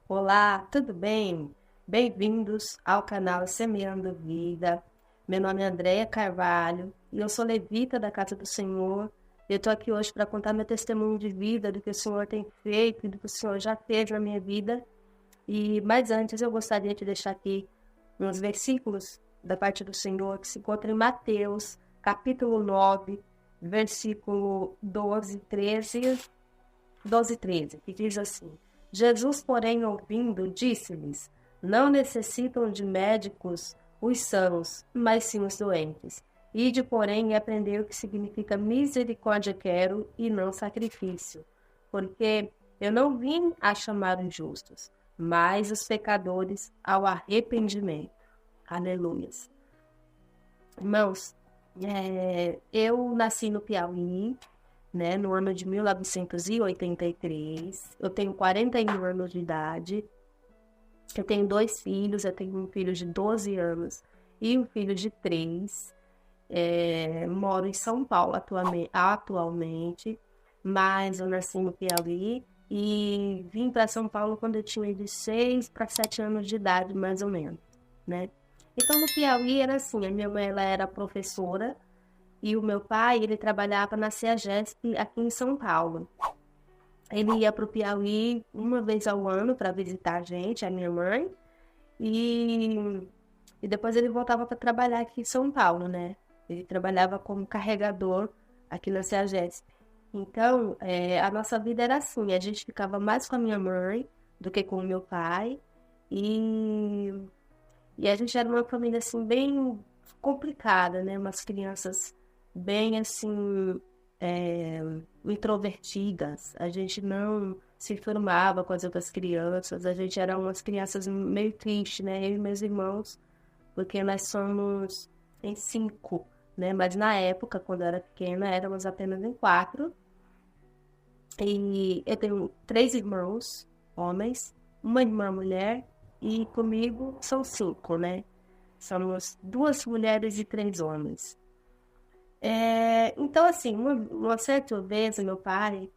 Olá, tudo bem? Bem-vindos ao canal Semeando Vida. Meu nome é Andréia Carvalho e eu sou levita da Casa do Senhor. Eu estou aqui hoje para contar meu testemunho de vida, do que o Senhor tem feito e do que o Senhor já fez na minha vida. Mas antes eu gostaria de deixar aqui uns versículos da parte do Senhor que se encontram em Mateus, capítulo 9, versículo 12 e 13, que diz assim: Jesus, porém, ouvindo, disse-lhes: Não necessitam de médicos os sãos, mas sim os doentes. Ide, porém, e aprendei o que significa misericórdia quero e não sacrifício. Porque eu não vim a chamar os justos, mas os pecadores ao arrependimento. Aleluias. Irmãos, eu nasci no Piauí, né, no ano de 1983. Eu tenho 41 anos de idade. Eu tenho dois filhos. Eu tenho um filho de 12 anos e um filho de 3. Moro em São Paulo atualmente, mas eu nasci no Piauí e vim para São Paulo quando eu tinha de 6 para 7 anos de idade, mais ou menos, né? Então, no Piauí era assim, a minha mãe ela era professora e o meu pai, ele trabalhava na CEAGESP aqui em São Paulo. Ele ia para o Piauí uma vez ao ano para visitar a gente, a minha mãe, e, e depois ele voltava para trabalhar aqui em São Paulo, né? Ele trabalhava como carregador aqui na CEAGESP. Então, a nossa vida era assim, a gente ficava mais com a minha mãe do que com o meu pai, e, e a gente era uma família assim bem complicada, né? Umas crianças bem assim é, introvertidas. A gente não se formava com as outras crianças. A gente era umas crianças meio tristes, né? Eu e meus irmãos, porque nós somos em 5, né? Mas na época, quando eu era pequena, éramos apenas em 4. E eu tenho 3 irmãos, homens, uma irmã mulher, e comigo são 5, né? Somos 2 mulheres e 3 homens. Então, assim, uma certa vez, o meu pai,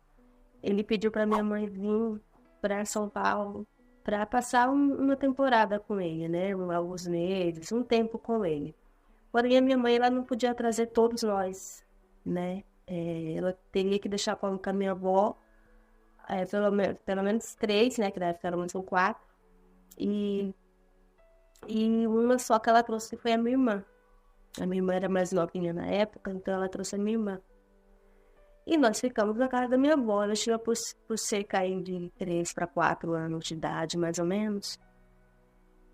ele pediu para minha mãe vir para São Paulo para passar uma temporada com ele, né? Alguns meses, um tempo com ele. Porém, a minha mãe, ela não podia trazer todos nós, né? Ela teria que deixar com a minha avó, pelo menos 3, né? Que na época éramos 4. E, e uma só que ela trouxe, que foi a minha irmã. A minha irmã era mais novinha na época, então ela trouxe a minha irmã. E nós ficamos na casa da minha avó. Ela tinha por cerca aí de 3 para 4 anos de idade, mais ou menos.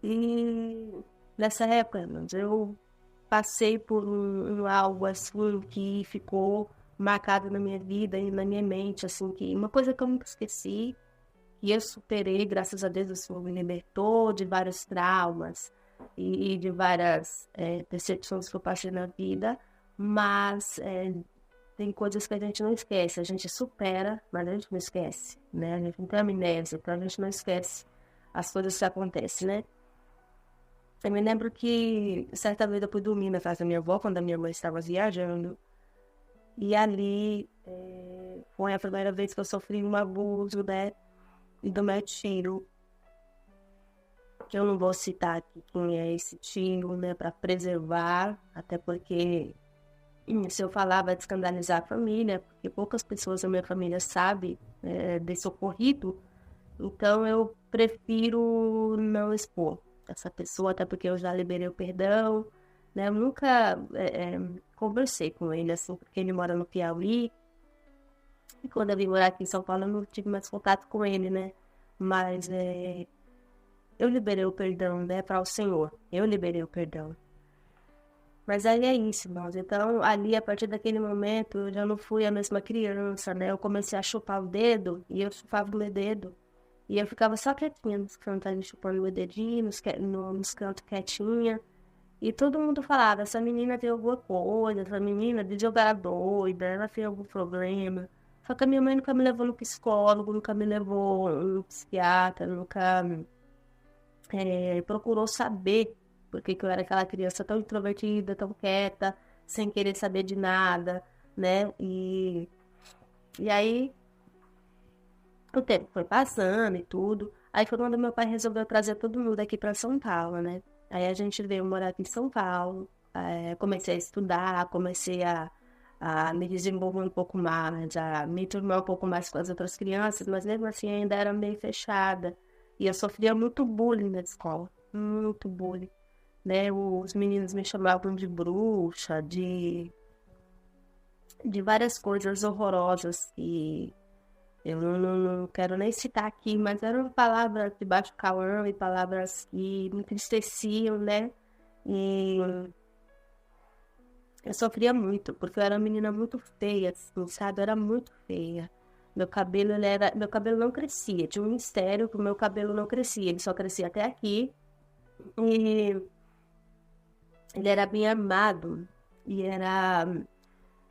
E nessa época, irmãos, eu passei por algo assim que ficou marcado na minha vida e na minha mente, assim, que uma coisa que eu nunca esqueci, e eu superei, graças a Deus, o Senhor me libertou de vários traumas e de várias decepções que eu passei na vida, mas tem coisas que a gente não esquece, a gente supera, mas a gente não esquece, né? A gente não tem amnésia, então a gente não esquece as coisas que acontecem, né? Eu me lembro que certa vez eu fui dormir na casa da minha avó, quando a minha mãe estava viajando, e ali foi a primeira vez que eu sofri um abuso, né? E do meu tio, que eu não vou citar aqui quem é esse tio, né? Para preservar, até porque se eu falar vai escandalizar a família, porque poucas pessoas da minha família sabem desse ocorrido, então eu prefiro não expor essa pessoa, até porque eu já liberei o perdão, né? Eu nunca conversei com ele, assim, porque ele mora no Piauí, e quando eu vim morar aqui em São Paulo eu não tive mais contato com ele, né? Mas eu liberei o perdão, né, para o Senhor. Eu liberei o perdão. Mas aí é isso, irmãos. Então, ali, a partir daquele momento, eu já não fui a mesma criança, né? Eu comecei a chupar o dedo, e eu chupava o meu dedo. E eu ficava só quietinha nos cantos ali, chupando meu dedinho, nos cantos quietinha. E todo mundo falava, essa menina tem alguma coisa, essa menina de jogar doida, ela tem algum problema. Só que a minha mãe nunca me levou no psicólogo, nunca me levou no psiquiatra, nunca procurou saber por que eu era aquela criança tão introvertida, tão quieta, sem querer saber de nada, né? E aí o tempo foi passando e tudo. Aí foi quando meu pai resolveu trazer todo mundo aqui para São Paulo, né? Aí a gente veio morar aqui em São Paulo, comecei a estudar, comecei a me desenvolver um pouco mais, a me turmar um pouco mais com as outras crianças, mas mesmo assim ainda era meio fechada. E eu sofria muito bullying na escola, muito bullying, né? Os meninos me chamavam de bruxa, de várias coisas horrorosas que eu não quero nem citar aqui, mas eram palavras de baixo calão e palavras que me entristeciam, né? E eu sofria muito, porque eu era uma menina muito feia, assim, sabe? Eu era muito feia. Meu cabelo não crescia. Tinha um mistério que o meu cabelo não crescia. Ele só crescia até aqui. E ele era bem armado. E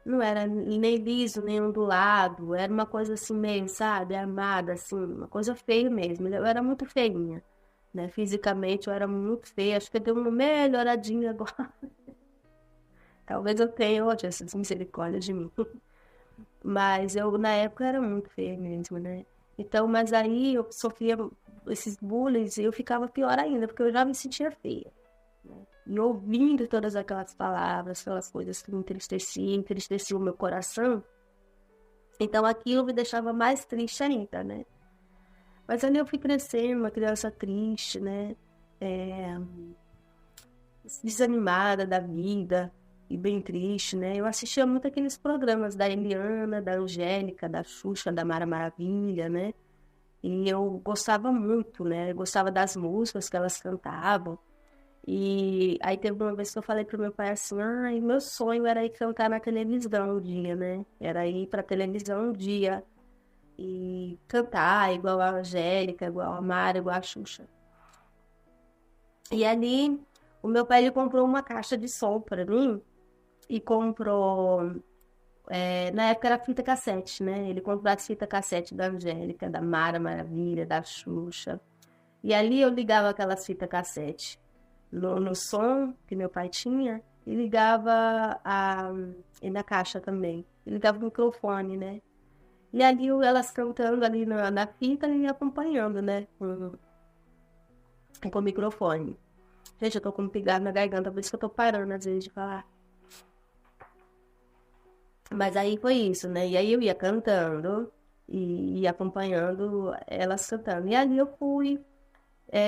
não era nem liso, nem ondulado. Era uma coisa assim meio, sabe? Armada, assim, uma coisa feia mesmo. Eu era muito feinha, né? Fisicamente eu era muito feia. Acho que eu dei uma melhoradinha agora. Talvez eu tenha hoje essa misericórdia de mim. Mas eu, na época, era muito feia mesmo, né? Então, mas aí eu sofria esses bullying e eu ficava pior ainda, porque eu já me sentia feia. E ouvindo todas aquelas palavras, aquelas coisas que me entristeciam o meu coração, então aquilo me deixava mais triste ainda, né? Mas ali eu fui crescendo, uma criança triste, né? É, desanimada da vida e bem triste, né? Eu assistia muito aqueles programas da Eliana, da Angélica, da Xuxa, da Mara Maravilha, né? E eu gostava muito, né? Eu gostava das músicas que elas cantavam. E aí teve uma vez que eu falei pro meu pai assim, ai, meu sonho era ir cantar na televisão um dia, né? Era ir pra televisão um dia e cantar igual a Angélica, igual a Mara, igual a Xuxa. E ali, o meu pai, ele comprou uma caixa de som pra mim e comprou, na época era fita cassete, né? Ele comprou as fita cassete da Angélica, da Mara Maravilha, da Xuxa. E ali eu ligava aquelas fita cassete no som que meu pai tinha e ligava e na caixa também. E ligava o microfone, né? E ali elas cantando ali na fita e acompanhando, né? Com o microfone. Gente, eu tô com um pigarro na garganta, por isso que eu tô parando às vezes de falar. Mas aí foi isso, né? E aí eu ia cantando e acompanhando elas cantando. E ali eu fui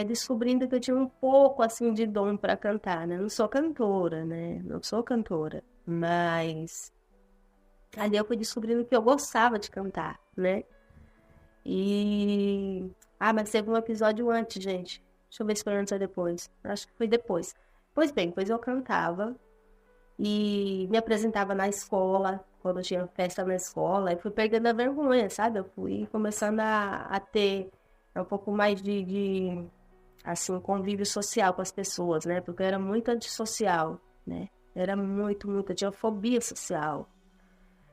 descobrindo que eu tinha um pouco assim de dom para cantar, né? Não sou cantora, né? Não sou cantora, mas ali eu fui descobrindo que eu gostava de cantar, né? E mas teve um episódio antes, gente. Deixa eu ver se foi antes ou depois. Acho que foi depois. Pois bem, pois eu cantava e me apresentava na escola, quando tinha festa na escola, e fui perdendo a vergonha, sabe? Eu fui começando a ter um pouco mais de assim, convívio social com as pessoas, né? Porque eu era muito antissocial, né? Era muito, muito, eu tinha fobia social.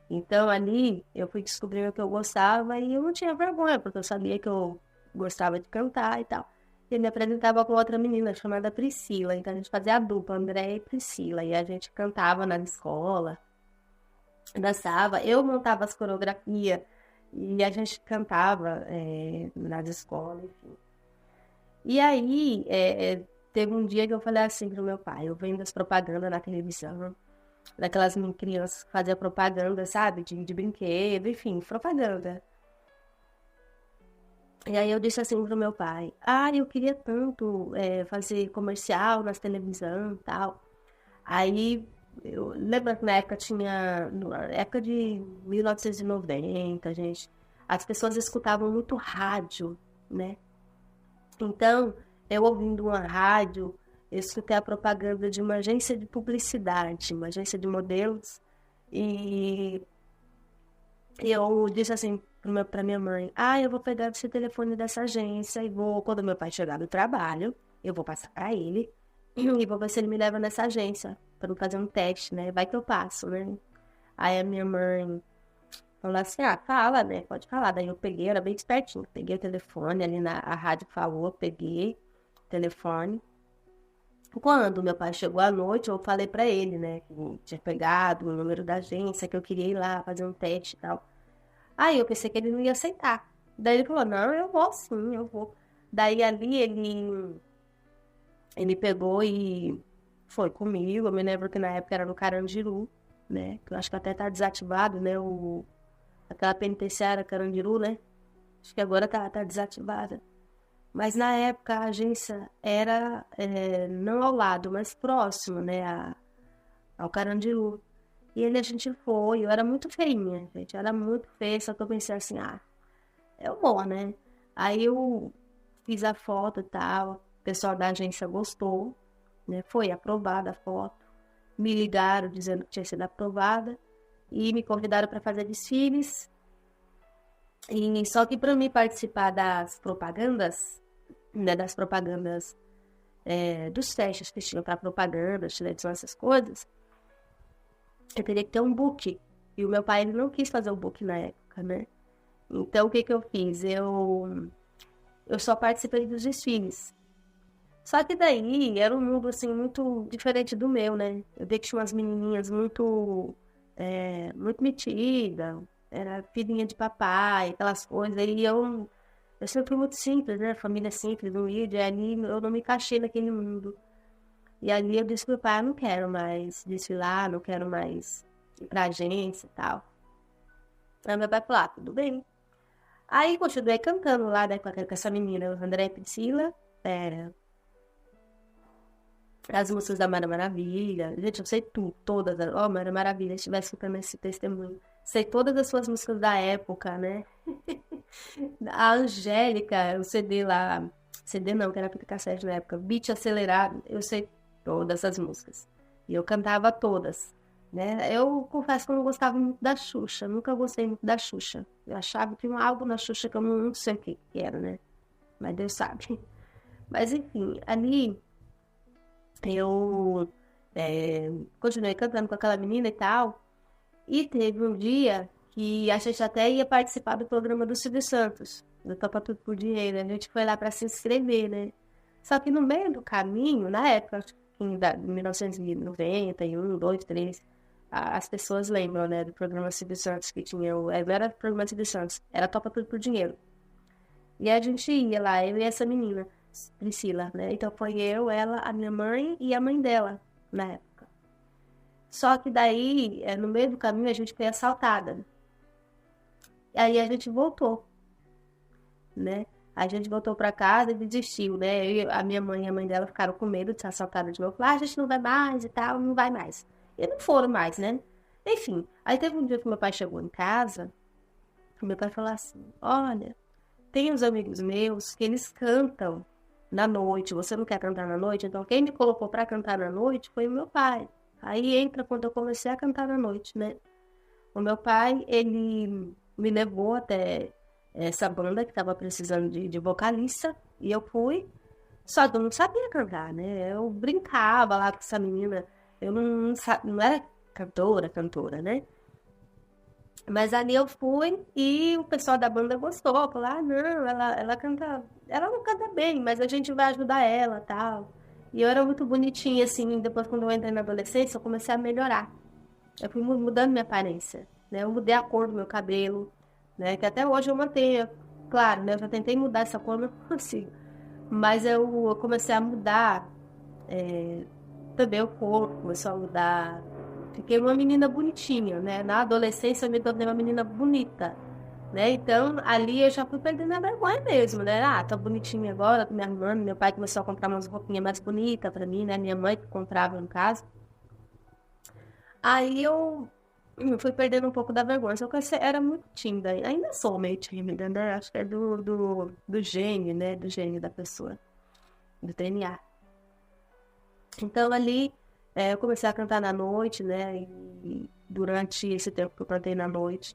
Então, ali, eu fui descobrindo o que eu gostava e eu não tinha vergonha, porque eu sabia que eu gostava de cantar e tal. E eu me apresentava com outra menina chamada Priscila, então a gente fazia a dupla, André e Priscila, e a gente cantava na escola, dançava, eu montava as coreografias e a gente cantava nas escolas, enfim. E aí, teve um dia que eu falei assim pro meu pai, eu vendo as propagandas na televisão, daquelas crianças que faziam propaganda, sabe? De brinquedo, enfim, propaganda. E aí eu disse assim pro meu pai, eu queria tanto fazer comercial nas televisão e tal. Aí, eu lembro que na época na época de 1990, gente, as pessoas escutavam muito rádio, né? Então, eu ouvindo uma rádio, eu escutei a propaganda de uma agência de publicidade, uma agência de modelos, e eu disse assim para minha mãe, eu vou pegar esse telefone dessa agência e vou, quando meu pai chegar do trabalho, eu vou passar para ele e vou ver se ele me leva nessa agência para fazer um teste, né? Vai que eu passo, né? Aí a minha mãe falou assim, fala, né? Pode falar. Daí eu peguei, era bem espertinho. Peguei o telefone, ali a rádio falou, peguei o telefone. Quando meu pai chegou à noite, eu falei pra ele, né? Que tinha pegado o número da agência, que eu queria ir lá fazer um teste e tal. Aí eu pensei que ele não ia aceitar. Daí ele falou, não, eu vou sim, eu vou. Daí ali ele pegou e foi comigo. Eu me lembro que na época era no Carandiru, né? Que eu acho que até tá desativado, né? Aquela penitenciária Carandiru, né? Acho que agora tá desativada. Mas na época a agência era não ao lado, mas próximo, né? Ao Carandiru. E ele a gente foi, eu era muito feinha, gente. Era muito feia, só que eu pensei assim, é o bom, né? Aí eu fiz a foto e tal, o pessoal da agência gostou, né? Foi aprovada a foto. Me ligaram dizendo que tinha sido aprovada e me convidaram para fazer desfiles. E só que para mim participar das propagandas, né, das propagandas dos testes que tinham para propaganda, televisão, essas coisas, eu teria que ter um book. E o meu pai ele não quis fazer o book na época, né? Então o que que eu fiz? Eu só participei dos desfiles. Só que daí era um mundo assim muito diferente do meu, né? Eu vi que tinha umas menininhas muito metidas, era filhinha de papai, aquelas coisas. E eu sempre fui muito simples, né? Família simples, humilde. E ali eu não me encaixei naquele mundo. E ali eu disse pro meu pai, eu não quero mais desfilar, não quero mais ir pra agência e tal. Aí meu pai falou, tudo bem. Aí continuei cantando lá, né, com essa menina, o André e Priscila. As músicas da Mara Maravilha. Gente, eu sei tudo, todas. Ó, Mara Maravilha, se estivesse escutando esse testemunho. Sei todas as suas músicas da época, né? A Angélica, o CD lá. CD não, que era fita cassete na época. Beat Acelerado, eu sei todas as músicas. E eu cantava todas, né? Eu confesso que eu não gostava muito da Xuxa. Nunca gostei muito da Xuxa. Eu achava que tinha algo na Xuxa que eu não sei o que era, né? Mas Deus sabe. Mas enfim, ali eu continuei cantando com aquela menina e tal. E teve um dia que a gente até ia participar do programa do Silvio Santos, do Topa Tudo por Dinheiro. A gente foi lá para se inscrever, né? Só que no meio do caminho, na época, acho que em 1991, 2, 3, as pessoas lembram, né, do programa Silvio Santos, que tinha não era o programa Silvio Santos, era Topa Tudo por Dinheiro. E a gente ia lá, eu e essa menina, Priscila, né? Então foi eu, ela, a minha mãe e a mãe dela, na época. Só que daí, no meio do caminho, a gente foi assaltada. E aí a gente voltou, né? A gente voltou para casa e desistiu, né? A minha mãe e a mãe dela ficaram com medo de ser assaltada de novo. Falaram, a gente não vai mais e tal, não vai mais. E não foram mais, né? Enfim, aí teve um dia que meu pai chegou em casa, e meu pai falou assim, olha, tem uns amigos meus que eles cantam na noite. Você não quer cantar na noite? Então, quem me colocou para cantar na noite foi o meu pai. Aí entra quando eu comecei a cantar na noite, né? O meu pai, ele me levou até essa banda que estava precisando de vocalista. E eu fui. Só que eu não sabia cantar, né? Eu brincava lá com essa menina. Eu não era cantora, né? Mas ali eu fui e o pessoal da banda gostou. Falou, não, ela canta. Ela não canta bem, mas a gente vai ajudar ela tal. E eu era muito bonitinha, assim. Depois, quando eu entrei na adolescência, eu comecei a melhorar. Eu fui mudando minha aparência, né? Eu mudei a cor do meu cabelo, né? Que até hoje eu mantenho. Claro, né? Eu já tentei mudar essa cor, mas não consigo. Mas eu comecei a mudar também o corpo, começou a mudar. Fiquei uma menina bonitinha, né? Na adolescência eu me tornei uma menina bonita, né? Então ali eu já fui perdendo a vergonha mesmo, né? Tô bonitinha agora, tô me arrumando. Meu pai começou a comprar umas roupinhas mais bonitas pra mim, né? Minha mãe que comprava no caso. Aí eu fui perdendo um pouco da vergonha, só que eu era muito tímida, ainda sou meio tímida, né? Acho que é do gênio, né? Do gênio da pessoa, do DNA. Então ali eu comecei a cantar na noite, né? E durante esse tempo que eu cantei na noite,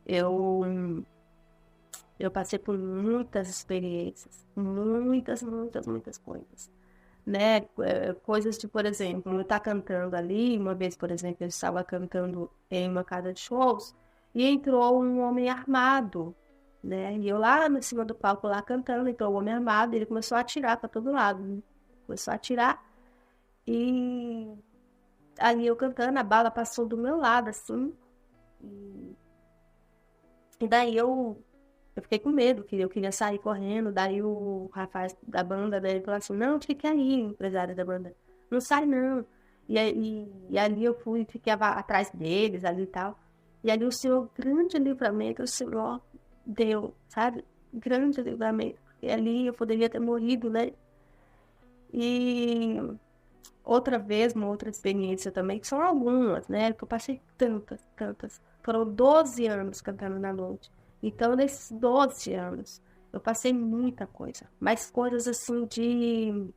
eu, eu passei por muitas experiências, muitas coisas, né? Coisas de, por exemplo, eu estar cantando ali, uma vez, por exemplo, eu estava cantando em uma casa de shows e entrou um homem armado, né? E eu lá em cima do palco, lá cantando, entrou o homem armado, ele começou a atirar para todo lado, né? Começou a atirar e ali eu cantando, a bala passou do meu lado, assim, e daí eu Eu fiquei com medo, que eu queria sair correndo. Daí o rapaz da banda, né, ele falou assim, não, fica aí, o empresário da banda. Não sai, não. E ali eu fui, fiquei atrás deles ali e tal. E ali o Senhor, grande livramento, o Senhor deu, sabe? Grande livramento. E ali eu poderia ter morrido, né? E outra vez, uma outra experiência também, que são algumas, né? Que eu passei tantas, tantas. Foram 12 anos cantando na noite. Então, nesses 12 anos, eu passei muita coisa. Mas coisas assim de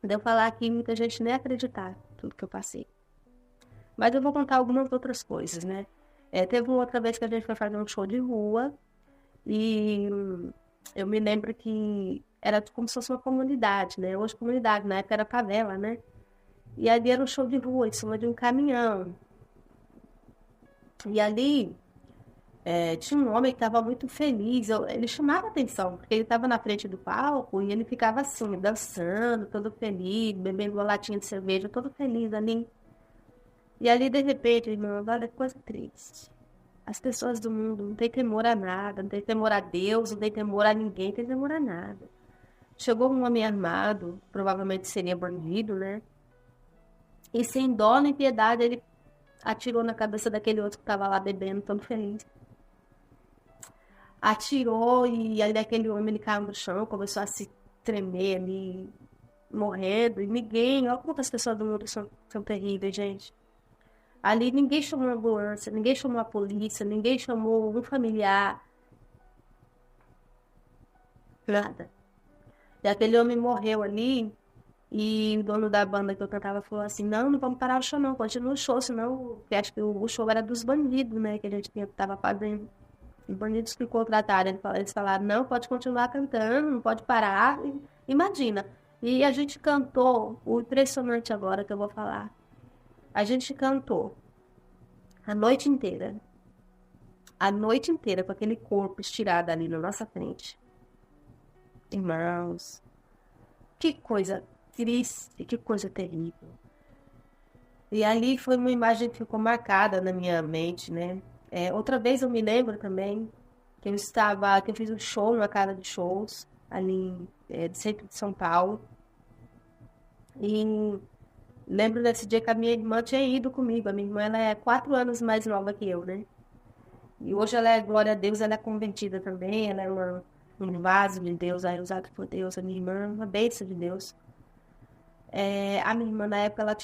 eu falar aqui, muita gente nem acreditar tudo que eu passei. Mas eu vou contar algumas outras coisas, né? Teve uma outra vez que a gente foi fazer um show de rua e eu me lembro que era como se fosse uma comunidade, né? Hoje comunidade, na época era favela, né? E ali era um show de rua, em cima de um caminhão. E ali tinha um homem que estava muito feliz. Ele chamava atenção, porque ele estava na frente do palco e ele ficava assim, dançando, todo feliz, bebendo uma latinha de cerveja, todo feliz ali. E ali, de repente, irmão, olha que coisa triste. As pessoas do mundo não têm temor a nada, não têm temor a Deus, não têm temor a ninguém, não têm temor a nada. Chegou um homem armado, provavelmente seria bandido, né? E sem dó nem piedade, ele atirou na cabeça daquele outro que estava lá bebendo, todo feliz. Atirou e aí aquele homem ele caiu no chão, começou a se tremer ali, morrendo. E ninguém, olha como as pessoas do mundo são terríveis, gente. Ali ninguém chamou a ambulância, ninguém chamou a polícia, ninguém chamou um familiar, nada. E aquele homem morreu ali e o dono da banda que eu cantava falou assim, não, não vamos parar o show não, continua o show, senão, porque acho que o show era dos bandidos, né, que a gente tava fazendo. Os bandidos que contrataram, eles falaram, não, pode continuar cantando, não pode parar. Imagina. E a gente cantou, o impressionante agora que eu vou falar. A gente cantou a noite inteira. A noite inteira com aquele corpo estirado ali na nossa frente. Irmãos, que coisa triste, que coisa terrível. E ali foi uma imagem que ficou marcada na minha mente, né? Outra vez eu me lembro também que eu fiz um show numa casa de shows ali do centro de São Paulo. E lembro desse dia que a minha irmã tinha ido comigo. A minha irmã ela é 4 anos mais nova que eu, né? E hoje ela é, glória a Deus, ela é convertida também. Ela é um vaso de Deus, aí usado por Deus. A minha irmã é uma bênção de Deus. A minha irmã, na época, ela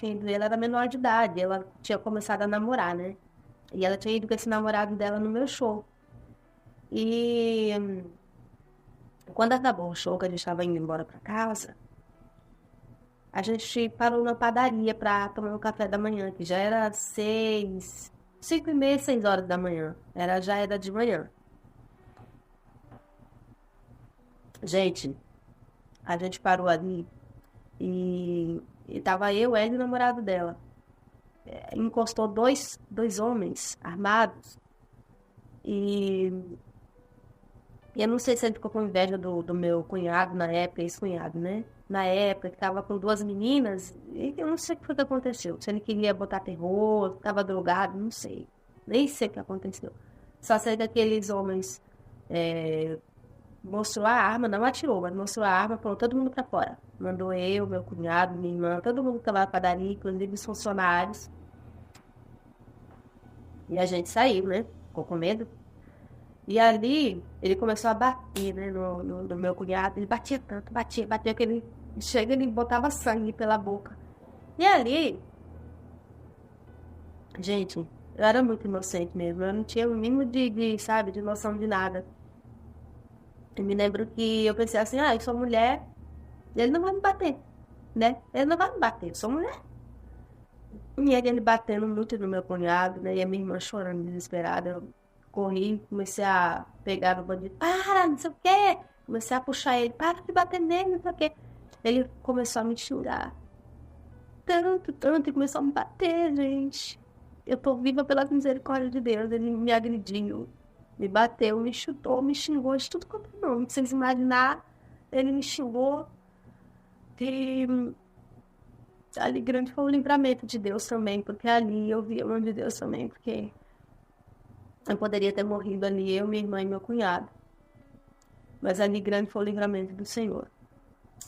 era menor de idade. Ela tinha começado a namorar, né? E ela tinha ido com esse namorado dela no meu show. E quando acabou o show, que a gente estava indo embora para casa, a gente parou na padaria para tomar um café da manhã, que já era 5h30, 6 horas da manhã. Já era de manhã. Gente, a gente parou ali e tava eu, ela e o namorado dela. Encostou dois homens armados e eu não sei se ele ficou com inveja do meu cunhado na época, ex-cunhado, né? Na época, que tava com duas meninas, e eu não sei o que foi que aconteceu. Se ele queria botar terror, tava drogado, não sei. Nem sei o que aconteceu. Só sei que aqueles homens mostrou a arma, não atirou, mas mostrou a arma, falou todo mundo pra fora. Mandou eu, meu cunhado, minha irmã, todo mundo que tava na padaria, inclusive os funcionários. E a gente saiu, né? Ficou com medo. E ali, ele começou a bater, né, no meu cunhado. Ele batia tanto, batia que ele chega, ele botava sangue pela boca. E ali, gente, eu era muito inocente mesmo. Eu não tinha o mínimo sabe, de noção de nada. Eu me lembro que eu pensei assim, eu sou mulher, ele não vai me bater, né? Ele não vai me bater, eu sou mulher. E ele batendo muito no meu cunhado, né? E a minha irmã chorando, desesperada. Eu corri, comecei a pegar no bandido. Para, não sei o quê. Comecei a puxar ele. Para de bater nele, não sei o quê. Ele começou a me xingar. Tanto, tanto. E começou a me bater, gente. Eu tô viva pela misericórdia de Deus. Ele me agrediu. Me bateu, me chutou, me xingou de tudo quanto é nome. Pra vocês imaginar, ele me xingou. E ali grande foi o livramento de Deus também, porque ali eu vi a mão de Deus também, porque eu poderia ter morrido ali, eu, minha irmã e meu cunhado. Mas ali grande foi o livramento do Senhor.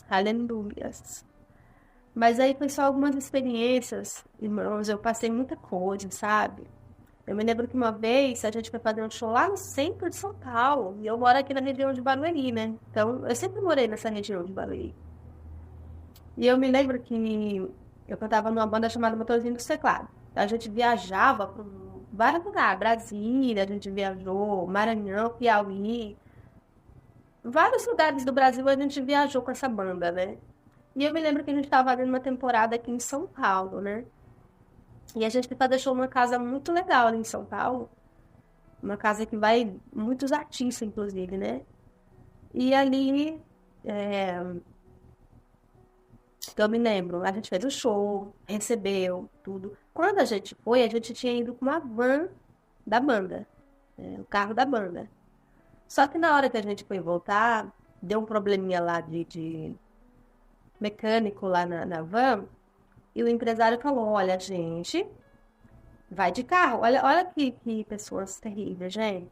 Aleluias. Mas aí foi só algumas experiências, irmãos, eu passei muita coisa, sabe? Eu me lembro que uma vez a gente foi fazer um show lá no centro de São Paulo, e eu moro aqui na região de Barueri, né? Então, eu sempre morei nessa região de Barueri. E eu me lembro que eu cantava numa banda chamada Motorzinho do Teclado. A gente viajava para vários lugares, Brasília, a gente viajou, Maranhão, Piauí, vários lugares do Brasil a gente viajou com essa banda, né? E eu me lembro que a gente estava fazendo uma temporada aqui em São Paulo, né? E a gente foi fazer show numa casa muito legal ali em São Paulo. Uma casa que vai muitos artistas, inclusive, né? E ali, eu me lembro, a gente fez o show, recebeu tudo. Quando a gente foi, a gente tinha ido com uma van da banda, o carro da banda. Só que na hora que a gente foi voltar, deu um probleminha lá de mecânico lá na van, e o empresário falou, olha, gente, vai de carro. Olha que pessoas terríveis, gente.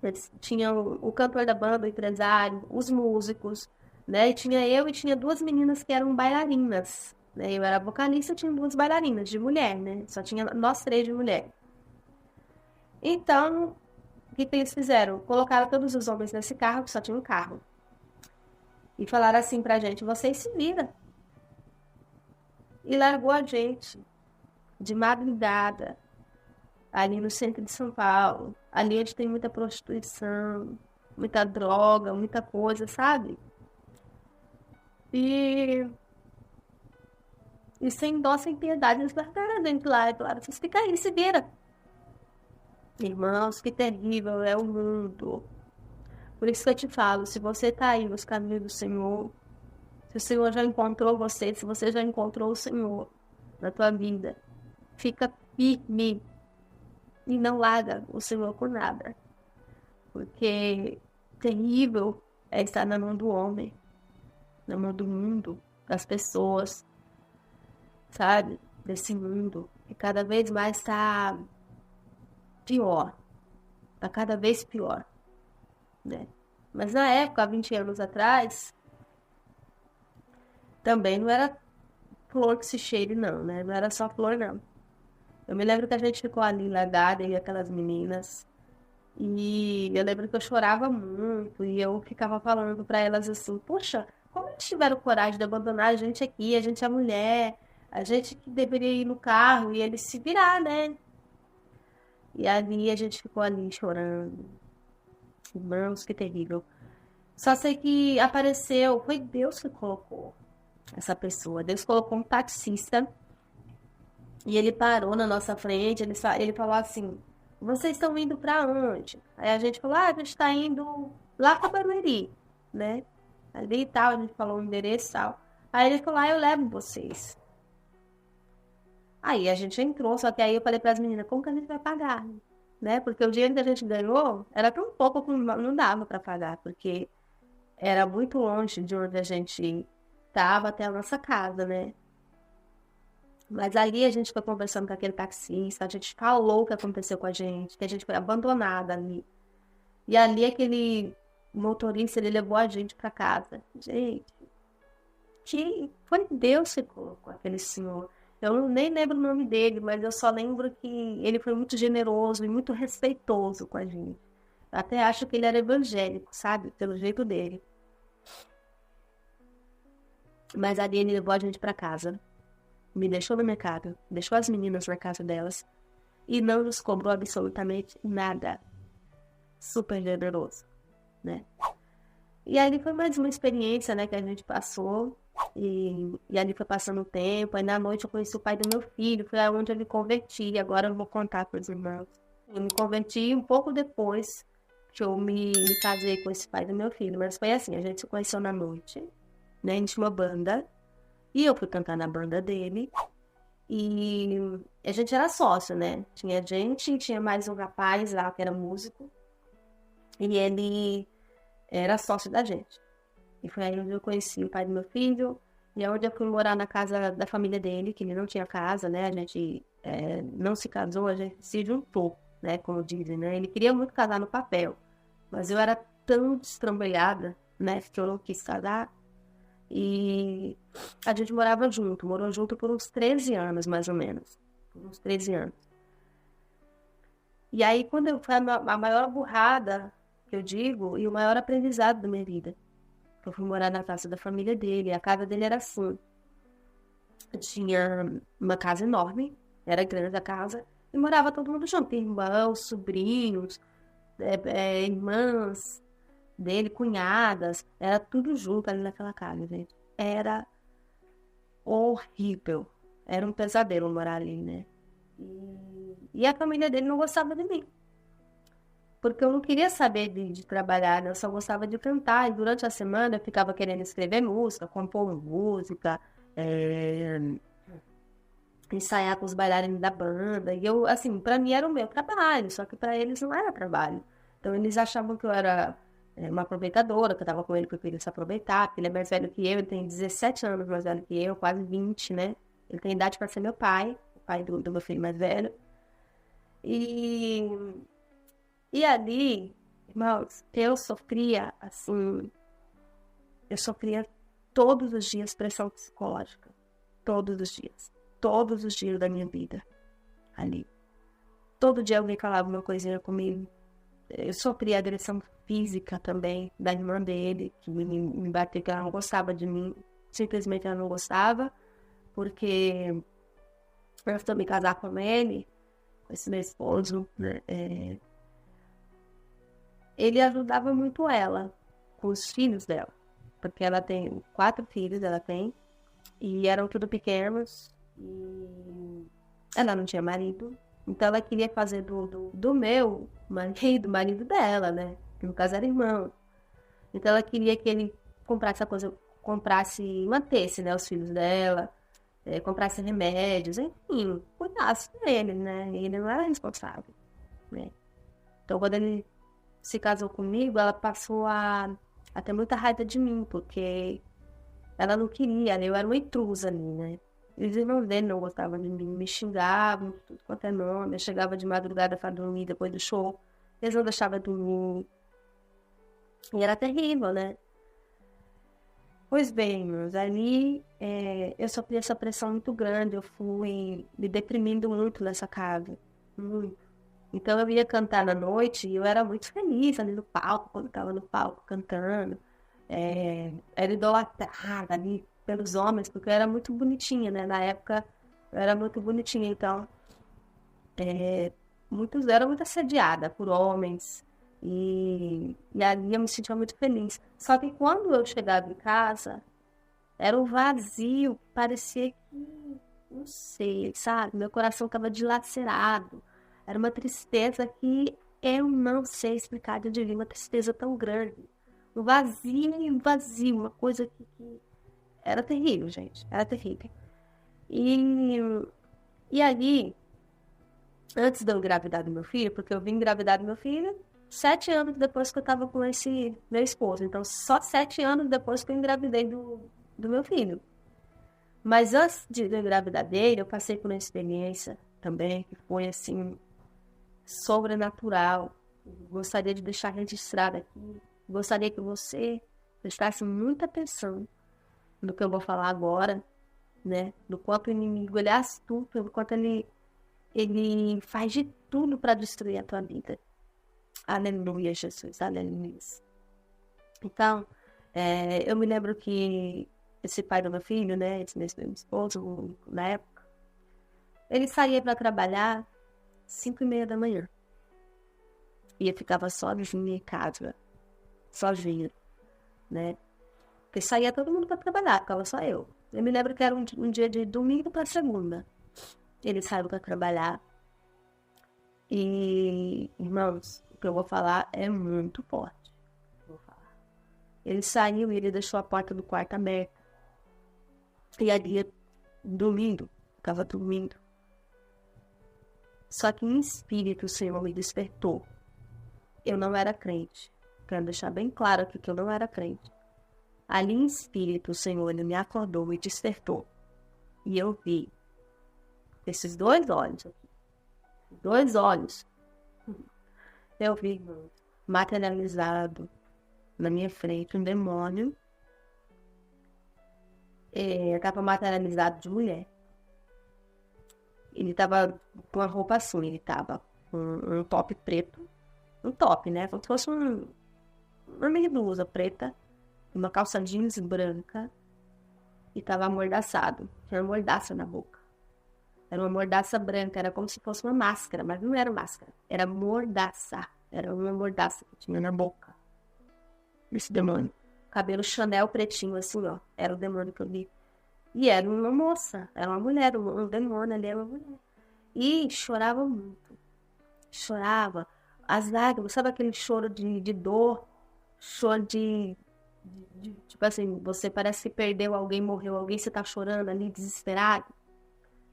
Eles tinham o cantor da banda, o empresário, os músicos, né? E tinha eu e tinha duas meninas que eram bailarinas, né? Eu era vocalista, tinha duas bailarinas de mulher, né? Só tinha nós três de mulher. Então, o que eles fizeram? Colocaram todos os homens nesse carro, que só tinha um carro. E falaram assim pra gente, vocês se viram. E largou a gente de madrugada, ali no centro de São Paulo. Ali a gente tem muita prostituição, muita droga, muita coisa, sabe? E, e sem dó, sem piedade, eles largaram a gente lá e falaram, vocês ficam aí, se vira. Irmãos, que terrível é o mundo. Por isso que eu te falo, se você tá aí nos caminhos do Senhor, se o Senhor já encontrou você, se você já encontrou o Senhor na tua vida, fica firme e não larga o Senhor por nada. Porque terrível é estar na mão do homem, na mão do mundo, das pessoas, sabe? Desse mundo. E cada vez mais está pior. Está cada vez pior, né? Mas na época, há 20 anos atrás, também não era flor que se cheire, não, né? Não era só flor, não. Eu me lembro que a gente ficou ali largada e aquelas meninas. E eu lembro que eu chorava muito e eu ficava falando para elas assim, poxa, como eles tiveram coragem de abandonar a gente aqui, a gente é mulher, a gente que deveria ir no carro e eles se virar, né? E ali a gente ficou ali chorando. Irmãos, que terrível. Só sei que apareceu, foi Deus que colocou essa pessoa. Deus colocou um taxista e ele parou na nossa frente, ele falou assim, vocês estão indo para onde? Aí a gente falou, a gente está indo lá para Barueri, né? Ali e tal, a gente falou o endereço e tal. Aí ele falou, eu levo vocês. Aí a gente entrou, só que aí eu falei para as meninas, como que a gente vai pagar? Né? Porque o dinheiro que a gente ganhou era tão pouco que não dava para pagar, porque era muito longe de onde a gente estava até a nossa casa, né? Mas ali a gente foi conversando com aquele taxista, a gente falou o que aconteceu com a gente, que a gente foi abandonada ali. E ali aquele motorista, ele levou a gente para casa. Gente, que foi Deus que colocou aquele senhor. Eu nem lembro o nome dele, mas eu só lembro que ele foi muito generoso e muito respeitoso com a gente. Eu até acho que ele era evangélico, sabe? Pelo jeito dele. Mas ali ele levou a gente para casa. Me deixou no mercado, deixou as meninas na casa delas e não nos cobrou absolutamente nada. Super generoso, né? E ali foi mais uma experiência, né, que a gente passou e ali foi passando o tempo. Aí na noite eu conheci o pai do meu filho, foi onde eu me converti. Agora eu vou contar para os irmãos. Eu me converti um pouco depois que eu me casei com esse pai do meu filho, mas foi assim, a gente se conheceu na noite, né, a gente tinha uma banda. E eu fui cantar na banda dele. E a gente era sócio, né? Tinha gente, tinha mais um rapaz lá que era músico. E ele era sócio da gente. E foi aí onde eu conheci o pai do meu filho. E é onde eu fui morar na casa da família dele, que ele não tinha casa, né? A gente não se casou, a gente se juntou, né? Como dizem, né? Ele queria muito casar no papel. Mas eu era tão destrambelhada, né, que eu não quis casar. E a gente morou junto por uns 13 anos, mais ou menos. Por uns 13 anos. E aí, foi a maior burrada, que eu digo, e o maior aprendizado da minha vida. Eu fui morar na casa da família dele. A casa dele era assim. Tinha uma casa enorme, era grande a casa, e morava todo mundo junto. Irmãos, sobrinhos, irmãs dele, cunhadas, era tudo junto ali naquela casa, gente. Era horrível. Era um pesadelo morar ali, né? E a família dele não gostava de mim. Porque eu não queria saber de trabalhar, né? Eu só gostava de cantar. E durante a semana eu ficava querendo escrever música, compor música, ensaiar com os bailarinos da banda. E eu, assim, pra mim era o meu trabalho, só que pra eles não era trabalho. Então eles achavam que eu era uma aproveitadora, que eu tava com ele porque eu queria se aproveitar, porque ele é mais velho que eu, ele tem 17 anos mais velho que eu, quase 20, né? Ele tem idade pra ser meu pai, o pai do meu filho mais velho. E ali, irmãos, eu sofria, assim, eu sofria todos os dias pressão psicológica. Todos os dias. Todos os dias da minha vida. Ali. Todo dia alguém falava uma coisinha comigo. Eu sofria agressão física também da irmã dele, que me bateu, que ela não gostava de mim. Simplesmente ela não gostava, porque eu fui me casar com ele, com esse meu esposo, né? Ele ajudava muito ela, com os filhos dela. Porque ela tem 4 filhos, e eram tudo pequenos, e ela não tinha marido. Então ela queria fazer do meu marido dela, né? Que no caso era irmão. Então ela queria que ele mantesse, né, os filhos dela, comprasse remédios, enfim, cuidasse dele, né? E ele não era responsável, né? Então quando ele se casou comigo, ela passou a ter muita raiva de mim, porque ela não queria, né? Eu era uma intrusa ali, né? E os irmãos dele não gostavam de mim, me xingavam, tudo quanto é nome. Eu chegava de madrugada para dormir depois do show, eles não deixavam dormir. E era terrível, né? Pois bem, meus, ali eu sofri essa pressão muito grande, eu fui me deprimindo muito nessa casa, muito. Então eu ia cantar na noite e eu era muito feliz ali no palco, quando estava no palco cantando. Era idolatrada ali pelos homens, porque eu era muito bonitinha, né? Na época eu era muito bonitinha, então era muito assediada por homens. E ali eu me sentia muito feliz. Só que quando eu chegava em casa, era um vazio, parecia que, não sei, sabe? Meu coração estava dilacerado. Era uma tristeza que eu não sei explicar, eu diria, uma tristeza tão grande. Um vazio, uma coisa que era terrível, gente. Era terrível. E ali, antes de eu engravidar do meu filho, porque eu vim engravidar do meu filho 7 anos depois que eu estava com esse meu esposo. Então, só 7 anos depois que eu engravidei do meu filho. Mas antes de eu engravidar dele, eu passei por uma experiência também que foi, assim, sobrenatural. Gostaria de deixar registrado aqui. Gostaria que você prestasse muita atenção no que eu vou falar agora, né? No quanto o inimigo ele é astuto, no quanto ele faz de tudo para destruir a tua vida. Aleluia, Jesus, aleluia. Então, eu me lembro que esse pai do meu filho, né, esse meu esposo, na época, ele saía para trabalhar 5:30 da manhã. E eu ficava sozinha em casa, sozinha, né? Porque saía todo mundo para trabalhar, ficava só eu. Eu me lembro que era um dia de domingo para segunda. Ele saiu para trabalhar. E, irmãos, o que eu vou falar é muito forte. Ele saiu e ele deixou a porta do quarto aberta. E ali, ficava dormindo. Só que em espírito o Senhor me despertou. Eu não era crente. Quero deixar bem claro aqui que eu não era crente. Ali em espírito o Senhor ele me acordou, me despertou. E eu vi esses 2 olhos aqui. 2 olhos. Eu vi materializado na minha frente, um demônio, tava materializado de mulher. Ele tava com a roupa assim, ele tava com um top preto, um top, né? Como se fosse uma meia blusa preta, uma calça jeans branca, e tava amordaçado. Tinha uma mordaça na boca. Era uma mordaça branca, era como se fosse uma máscara, mas não era máscara, era mordaça. Era uma mordaça que tinha na boca. Esse demônio. Cabelo Chanel pretinho, assim, ó. Era o demônio que eu vi. E era uma moça, era uma mulher, um demônio ali, era uma mulher. E chorava muito. Chorava. As lágrimas, sabe aquele choro de dor? Choro tipo assim, você parece que perdeu alguém, morreu alguém, você tá chorando ali, desesperado.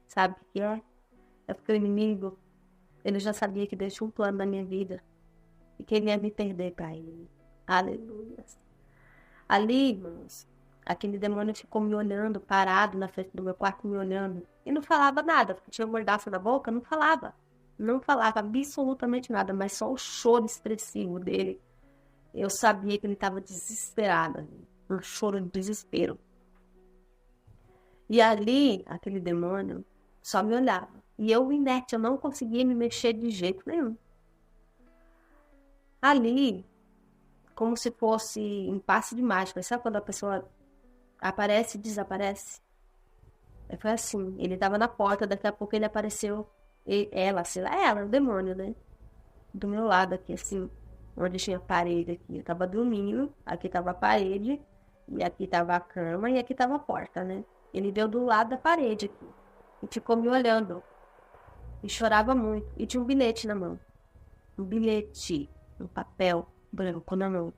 Sabe o que é? É porque o inimigo, ele já sabia que deixou um plano na minha vida. E que ele ia me perder para ele. Aleluia. Ali, irmãos, aquele demônio ficou me olhando, parado na frente do meu quarto, me olhando. E não falava nada, porque tinha mordaça na boca, não falava. Não falava absolutamente nada, mas só o choro expressivo dele. Eu sabia que ele estava desesperado. Um choro de desespero. E ali, aquele demônio só me olhava. E eu, inerte, eu não conseguia me mexer de jeito nenhum. Ali, como se fosse em passe de mágica. Sabe quando a pessoa aparece e desaparece? Foi assim, ele estava na porta, daqui a pouco ele apareceu, ela, sei lá, ela, o demônio, né? Do meu lado aqui, assim, onde tinha parede aqui. Eu tava dormindo, aqui tava a parede, e aqui tava a cama, e aqui tava a porta, né? Ele veio do lado da parede aqui, e ficou me olhando, e chorava muito, e tinha um bilhete na mão. Um bilhete, um papel branco na mão.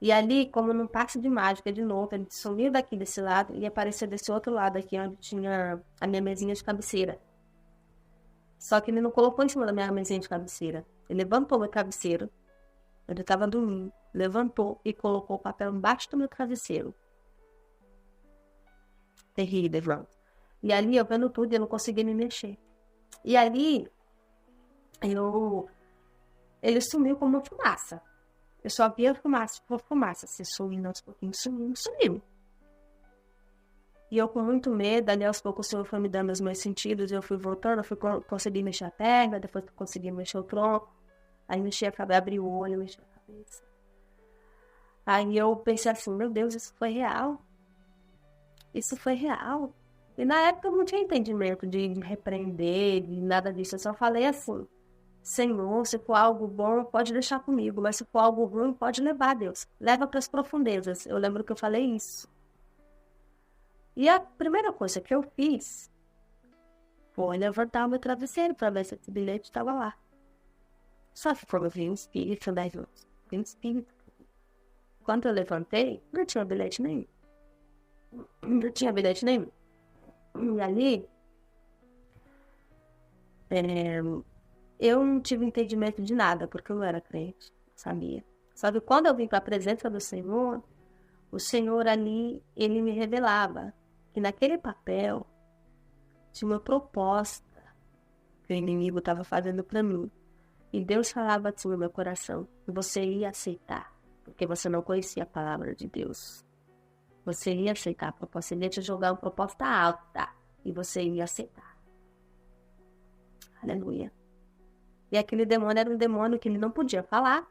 E ali, como num passe de mágica, de novo, ele sumiu daqui desse lado e apareceu desse outro lado aqui, onde tinha a minha mesinha de cabeceira. Só que ele não colocou em cima da minha mesinha de cabeceira. Ele levantou meu travesseiro, onde eu estava dormindo, levantou e colocou o papel embaixo do meu travesseiro. Terrível, João. E ali, eu vendo tudo, eu não conseguia me mexer. E ali, ele sumiu como uma fumaça. Eu só via fumaça, se sumindo aos pouquinhos, sumiu. E eu com muito medo, ali aos poucos o Senhor foi me dando os meus sentidos, eu fui voltando, consegui mexer a perna, depois consegui mexer o tronco, aí mexi a cabeça, abri o olho, mexi a cabeça. Aí eu pensei assim, meu Deus, isso foi real. Isso foi real. E na época eu não tinha entendimento de repreender, de nada disso, eu só falei assim, Senhor, se for algo bom, pode deixar comigo, mas se for algo ruim, pode levar, Deus. Leva para as profundezas. Eu lembro que eu falei isso. E a primeira coisa que eu fiz foi levantar o meu travesseiro para ver se esse bilhete estava lá. Só que como eu vi um espírito, né, irmãos? Vi um espírito. Quando eu levantei, não tinha bilhete nenhum. Não tinha bilhete nenhum. E ali, eu não tive entendimento de nada, porque eu não era crente, sabia? Só que quando eu vim para a presença do Senhor, o Senhor ali, ele me revelava que naquele papel tinha uma proposta que o inimigo estava fazendo para mim. E Deus falava assim no meu coração, que você ia aceitar, porque você não conhecia a palavra de Deus. Você ia aceitar a proposta, ele ia te jogar uma proposta alta, e você ia aceitar. Aleluia. E aquele demônio era um demônio que ele não podia falar,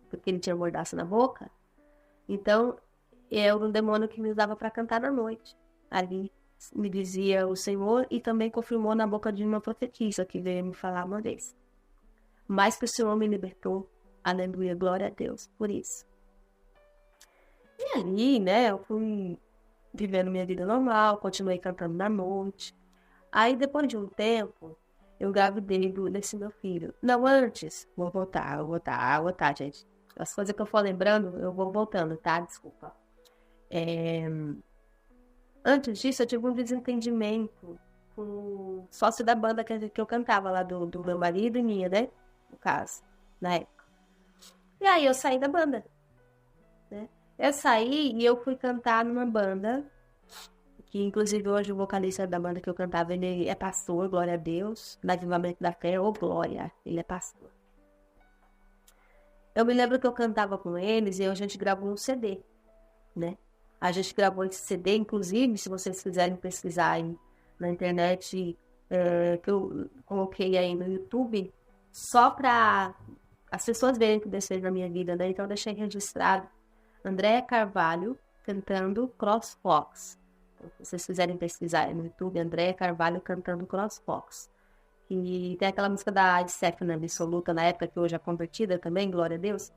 porque ele tinha mordaça na boca. Então, era um demônio que me usava para cantar na noite. Ali me dizia o Senhor e também confirmou na boca de uma profetisa que veio me falar uma vez. Mas que o Senhor me libertou. Aleluia, glória a Deus por isso. E ali, né, eu fui vivendo minha vida normal, continuei cantando na noite. Aí, depois de um tempo, eu engravidei desse meu filho. Não, antes, vou voltar, gente. As coisas que eu for lembrando, eu vou voltando, tá? Desculpa. Antes disso, eu tive um desentendimento com o sócio da banda que eu cantava lá, do meu marido e minha, né? No caso, na época. E aí eu saí da banda, né? Eu saí e eu fui cantar numa banda, que inclusive hoje o vocalista da banda que eu cantava, ele é pastor, glória a Deus, na Avivamento da Fé, ou glória, ele é pastor. Eu me lembro que eu cantava com eles e a gente gravou um CD, né? A gente gravou esse CD, inclusive, se vocês quiserem pesquisar aí na internet, que eu coloquei aí no YouTube, só para as pessoas verem que Deus fez na minha vida, né? Então, eu deixei registrado Andréa Carvalho cantando CrossFox. Então, se vocês quiserem pesquisar aí no YouTube, Andréa Carvalho cantando CrossFox. E tem aquela música da Stephanie Absoluta, na época, que hoje é convertida também, glória a Deus,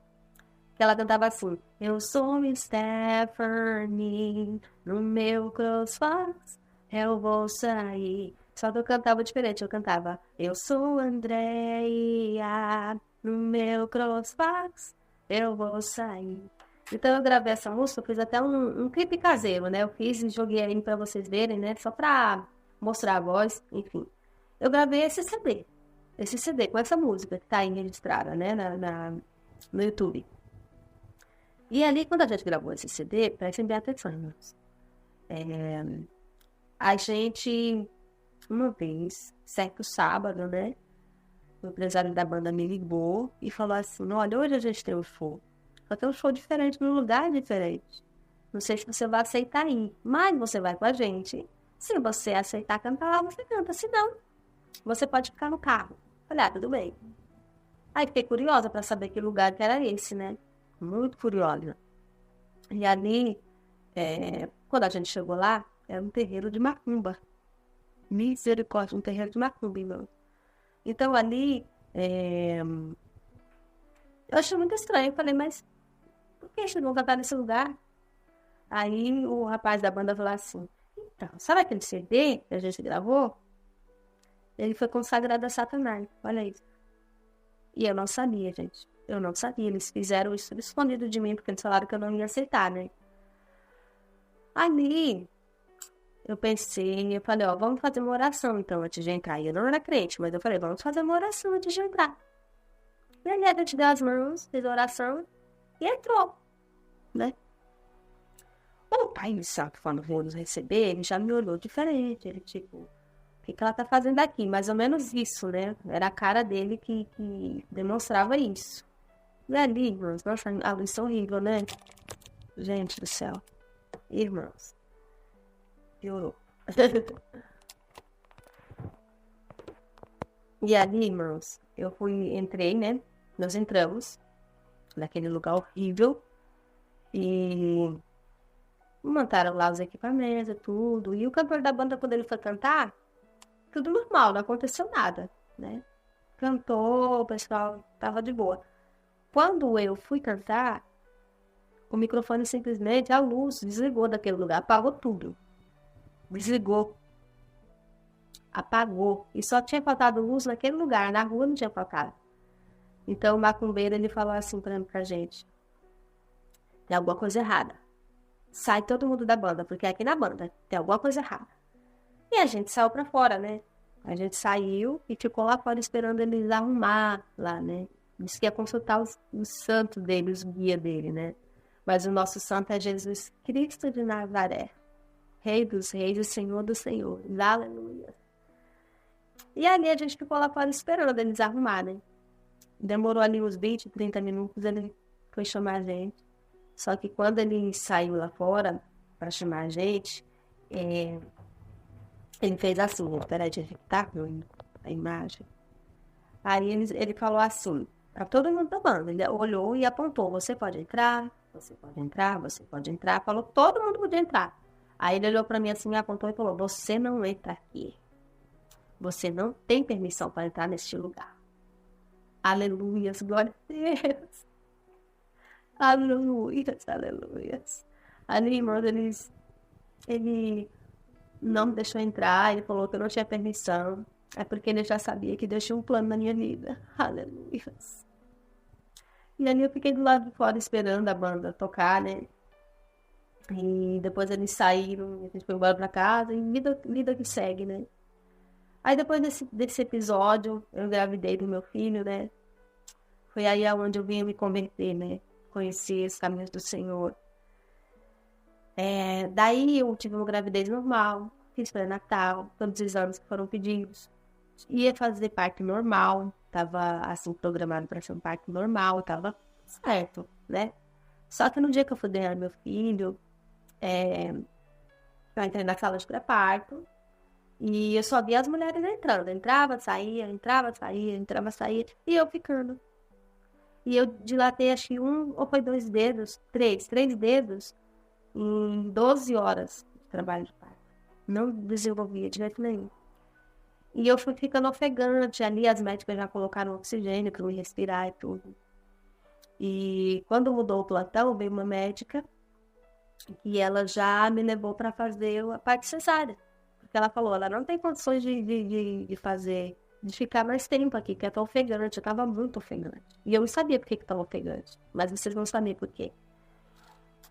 que ela cantava assim: eu sou Stephanie, no meu CrossFox eu vou sair. Só que eu cantava diferente, eu cantava: eu sou Andréia, no meu CrossFox eu vou sair. Então eu gravei essa música, eu fiz até um clipe caseiro, né? Eu fiz e joguei aí pra vocês verem, né? Só pra mostrar a voz, enfim. Eu gravei esse CD com essa música que tá aí registrada, né? No YouTube. E ali, quando a gente gravou esse CD, prestem bem atenção, irmãos. A gente, uma vez, certo sábado, né? O empresário da banda me ligou e falou assim: olha, hoje a gente tem um show. Só tem um show diferente, num lugar diferente. Não sei se você vai aceitar ir, mas você vai com a gente. Se você aceitar cantar lá, você canta. Se não, você pode ficar no carro. Falei, tudo bem. Aí fiquei curiosa para saber que lugar que era esse, né? Muito curiosa. E ali, quando a gente chegou lá, era um terreiro de macumba. Misericórdia, um terreiro de macumba, irmão. Então ali, eu achei muito estranho. Eu falei, mas por que eles não cantar nesse lugar? Aí o rapaz da banda falou assim: então, sabe aquele CD que a gente gravou? Ele foi consagrado a Satanás. Olha isso. E eu não sabia, gente. Eu não sabia. Eles fizeram isso escondido de mim, porque eles falaram que eu não ia aceitar, né? Ali, eu pensei, eu falei, vamos fazer uma oração, então, antes de entrar. E eu não era crente, mas eu falei, vamos fazer uma oração antes de entrar. E aí a gente deu as mãos, fez a oração e entrou, né? O pai do santo, quando veio nos receber, ele já me olhou diferente. Ele, tipo, o que ela tá fazendo aqui? Mais ou menos isso, né? Era a cara dele que demonstrava isso. E ali, irmãos, nossa, a luz é horrível, né? Gente do céu. Irmãos. Piorou. E ali, irmãos, entrei, né? Nós entramos naquele lugar horrível e montaram lá os equipamentos e tudo. E o cantor da banda, quando ele foi cantar, tudo normal, não aconteceu nada, né? Cantou, o pessoal tava de boa. Quando eu fui cantar, o microfone simplesmente, a luz desligou daquele lugar, apagou tudo. Desligou. Apagou. E só tinha faltado luz naquele lugar, na rua não tinha faltado. Então o macumbeiro, ele falou assim pra gente: tem alguma coisa errada. Sai todo mundo da banda, porque aqui na banda tem alguma coisa errada. E a gente saiu pra fora, né? A gente saiu e ficou lá fora esperando eles arrumar lá, né? Disse que ia consultar os santos dele, os guias dele, né? Mas o nosso santo é Jesus Cristo de Nazaré, Rei dos reis e Senhor dos senhores. Aleluia. E ali a gente ficou lá fora esperando eles arrumarem. Demorou ali uns 20, 30 minutos, ele foi chamar a gente. Só que quando ele saiu lá fora para chamar a gente, ele fez assim, peraí, deixa eu tá ruim a imagem. Aí ele falou assim, para todo mundo da banda, ele olhou e apontou: você pode entrar, você pode entrar, você pode entrar. Falou, todo mundo podia entrar. Aí ele olhou para mim assim, apontou e falou: você não entra aqui. Você não tem permissão para entrar neste lugar. Aleluias, glória a Deus. Aleluias, aleluias. Ali, irmãos, ele não me deixou entrar, ele falou que eu não tinha permissão. É porque ele já sabia que Deus tinha um plano na minha vida. Aleluias. E ali eu fiquei do lado de fora esperando a banda tocar, né? E depois eles saíram, a gente foi embora pra casa e vida que segue, né? Aí depois desse episódio, eu engravidei do meu filho, né? Foi aí onde eu vim me converter, né? Conhecer os caminhos do Senhor. Daí eu tive uma gravidez normal, fiz pré-natal, todos os exames que foram pedidos. Ia fazer parto normal, tava assim programado para ser um parto normal, tava certo, né? Só que no dia que eu fui ganhar meu filho, eu entrei na sala de pré-parto e eu só via as mulheres entrando. Entrava, saía, entrava, saía, entrava, saía. E eu ficando. E eu dilatei, acho que um ou foi 2 dedos, três dedos em 12 horas de trabalho de parto. Não desenvolvia de jeito nenhum. E eu fui ficando ofegante. Ali as médicas já colocaram oxigênio para eu respirar e tudo. E quando mudou o plantão, veio uma médica e ela já me levou para fazer a parte cesárea. Porque ela falou, ela não tem condições de fazer, de ficar mais tempo aqui, que eu tô ofegante. Eu tava muito ofegante. E eu não sabia por que tava ofegante, mas vocês vão saber por quê.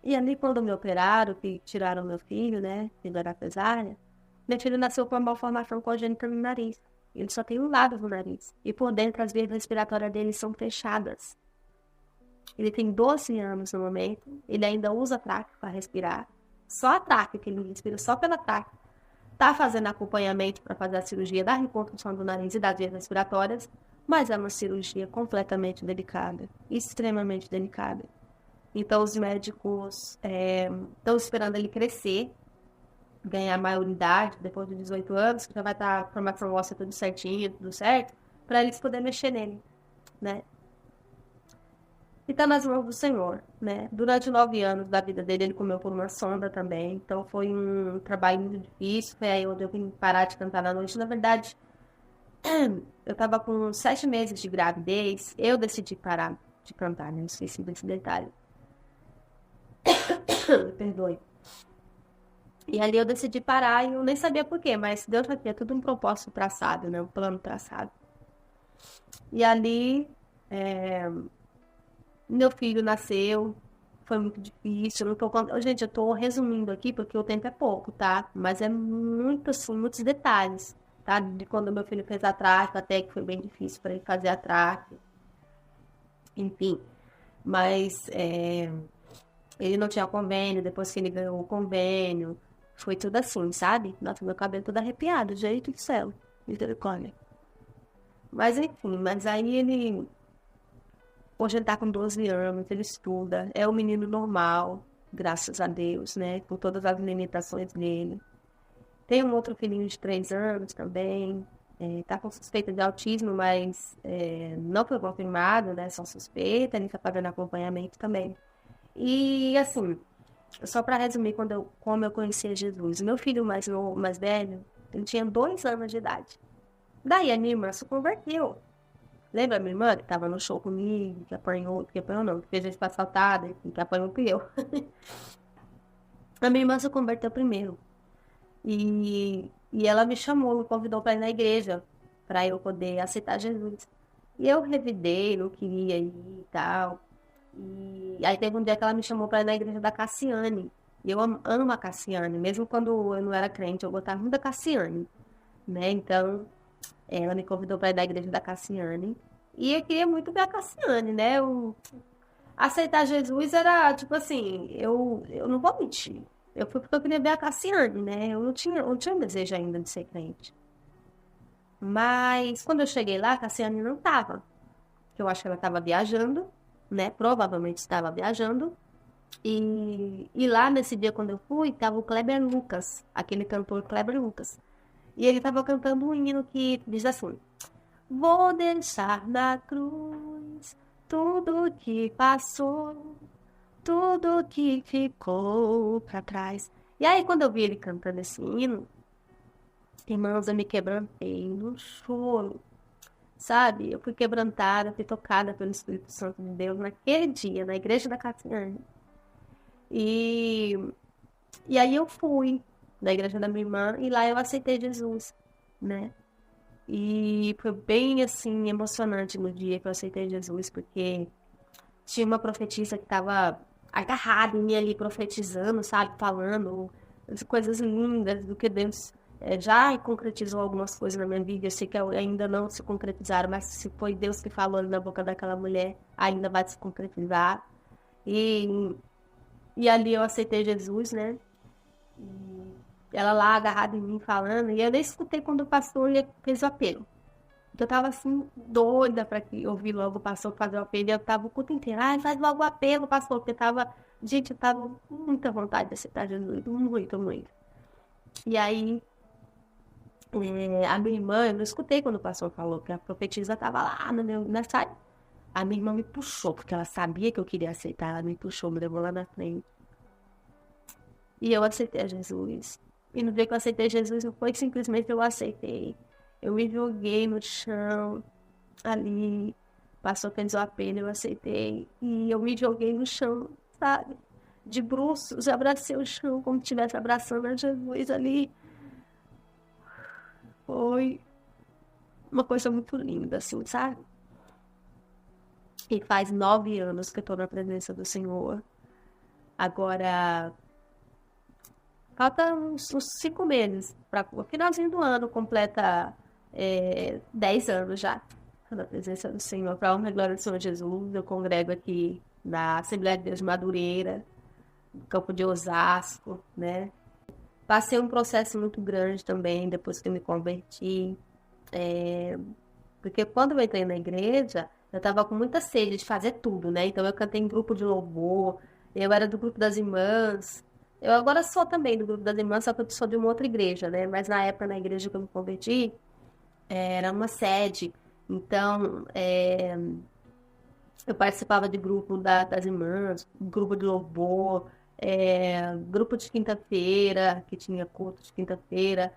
E ali, quando me operaram, que tiraram meu filho, né, fizeram a cesárea, meu filho nasceu com uma malformação congênita no nariz. Ele só tem um lado do nariz. E por dentro, as vias respiratórias dele são fechadas. Ele tem 12 anos no momento. Ele ainda usa traque para respirar. Só a traque que ele respira, só pela traque. Tá fazendo acompanhamento para fazer a cirurgia da reconstrução do nariz e das vias respiratórias. Mas é uma cirurgia completamente delicada. Extremamente delicada. Então, os médicos estão esperando ele crescer, ganhar maioridade, depois de 18 anos, que já vai estar a formação óssea tudo certinho, tudo certo, para eles poderem mexer nele, né? E tá nas mãos do Senhor, né? Durante 9 anos da vida dele, ele comeu por uma sonda também, então foi um trabalho muito difícil, foi aí onde eu vim parar de cantar na noite. Na verdade, eu tava com 7 meses de gravidez, eu decidi parar de cantar, né? Esqueci desse detalhe. Perdoe. E ali eu decidi parar e eu nem sabia por quê, mas Deus já tinha tudo um propósito traçado, né? Um plano traçado. E ali, meu filho nasceu, foi muito difícil. Eu não tô Gente, eu tô resumindo aqui porque o tempo é pouco, tá? Mas é muito, assim, muitos detalhes, tá? De quando meu filho fez a traque, até que foi bem difícil para ele fazer a traque. Enfim, mas ele não tinha convênio, depois que ele ganhou o convênio, foi tudo assim, sabe? Nossa, meu cabelo todo arrepiado, jeito do céu, misericórdia. Mas enfim, mas aí ele, hoje ele tá com 12 anos, ele estuda, é um menino normal, graças a Deus, né? Com todas as limitações dele. Tem um outro filhinho de 3 anos também, tá com suspeita de autismo, mas não foi confirmado, né? Só suspeita, ele tá fazendo acompanhamento também. E assim, só para resumir, como eu conhecia Jesus, meu filho mais velho, ele tinha 2 anos de idade. Daí a minha irmã se converteu. Lembra a minha irmã que estava no show comigo, que apanhou não, que fez a gente passar assaltada, que apanhou eu. A minha irmã se converteu primeiro. E ela me chamou, me convidou para ir na igreja, para eu poder aceitar Jesus. E eu revidei, não queria ir e tal. E aí teve um dia que ela me chamou para ir na igreja da Cassiane. E eu amo a Cassiane, mesmo quando eu não era crente, eu gostava muito da Cassiane, né? Então, ela me convidou para ir na igreja da Cassiane. E eu queria muito ver a Cassiane, né? Aceitar Jesus era, tipo assim, eu não vou mentir. Eu fui porque eu queria ver a Cassiane, né? Eu não tinha um desejo ainda de ser crente. Mas quando eu cheguei lá, a Cassiane não tava. Eu acho que ela estava viajando, né? Provavelmente estava viajando. E lá nesse dia, quando eu fui, tava o Kleber Lucas, aquele cantor Kleber Lucas. E ele tava cantando um hino que diz assim: Vou deixar na cruz tudo que passou, tudo que ficou pra trás. E aí, quando eu vi ele cantando esse hino, irmãos, eu me quebrantei no choro, sabe? Eu fui quebrantada, fui tocada pelo Espírito Santo de Deus naquele dia, na igreja da Cassiane. E, e aí eu fui na igreja da minha irmã e lá eu aceitei Jesus, né? E foi bem, assim, emocionante no dia que eu aceitei Jesus, porque tinha uma profetisa que estava agarrada em mim ali, profetizando, sabe? Falando as coisas lindas do que Deus já concretizou algumas coisas na minha vida. Eu sei que ainda não se concretizaram, mas se foi Deus que falou na boca daquela mulher, ainda vai se concretizar. E, e ali eu aceitei Jesus, né? Ela lá agarrada em mim falando, e eu nem escutei quando o pastor fez o apelo, Eu tava assim, doida pra que ouvir logo o pastor fazer o apelo. Eu tava o culto inteiro. Ai, faz logo o apelo, pastor. Porque tava. Gente, eu tava com muita vontade de aceitar Jesus. Muito, muito. E aí, a minha irmã, eu não escutei quando o pastor falou, que a profetisa tava lá na sala. A minha irmã me puxou, porque ela sabia que eu queria aceitar. Ela me puxou, me levou lá na frente. E eu aceitei a Jesus. E no dia que eu aceitei Jesus, não foi simplesmente eu aceitei. Eu me joguei no chão, ali. Passou fez o apelo, eu aceitei. E eu me joguei no chão, sabe? De bruços, abracei o chão como se estivesse abraçando a Jesus ali. Foi uma coisa muito linda, assim, sabe? E faz 9 anos que eu tô na presença do Senhor. Agora, falta uns 5 meses. Para o finalzinho do ano completa 10 anos já na presença do Senhor. Para a honra e glória do Senhor Jesus, eu congrego aqui na Assembleia de Deus de Madureira, no campo de Osasco, né? Passei um processo muito grande também depois que eu me converti. Porque quando eu entrei na igreja, eu estava com muita sede de fazer tudo, né? Então eu cantei em grupo de louvor, eu era do grupo das irmãs. Eu agora sou também do grupo das irmãs, só que eu sou de uma outra igreja, né? Mas na época, na igreja que eu me converti, era uma sede. Então, eu participava de grupo das irmãs, grupo de louvor, grupo de quinta-feira, que tinha culto de quinta-feira.